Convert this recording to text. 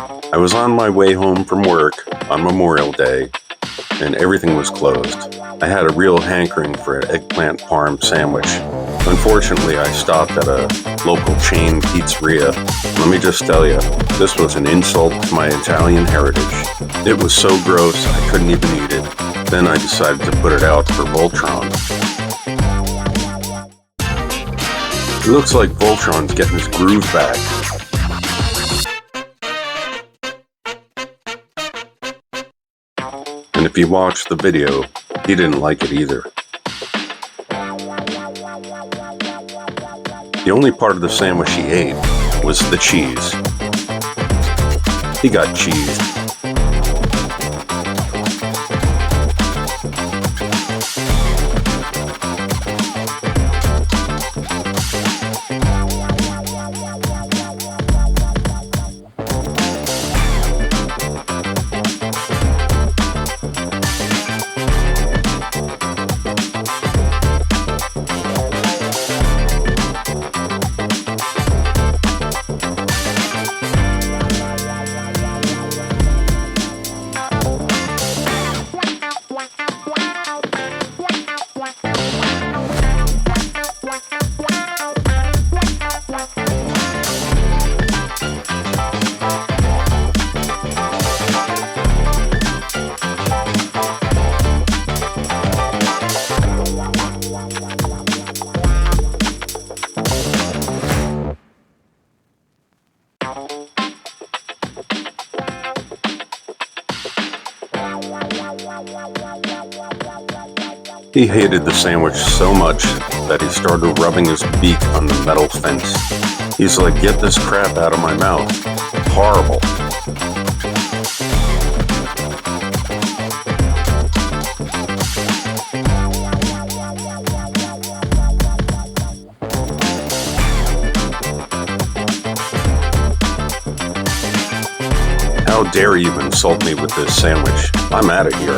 I was on my way home from work on Memorial Day, and everything was closed. I had a real hankering for an eggplant parm sandwich. Unfortunately, I stopped at a local chain pizzeria. Let me just tell you, this was an insult to my Italian heritage. It was so gross, I couldn't even eat it. Then I decided to put it out for Voltron. It looks like Voltron's getting his groove back. And if you watch the video, he didn't like it either. The only part of the sandwich he ate was the cheese. He got cheesed. He hated the sandwich so much that he started rubbing his beak on the metal fence. He's like, "Get this crap out of my mouth." Horrible. How dare you insult me with this sandwich? I'm out of here.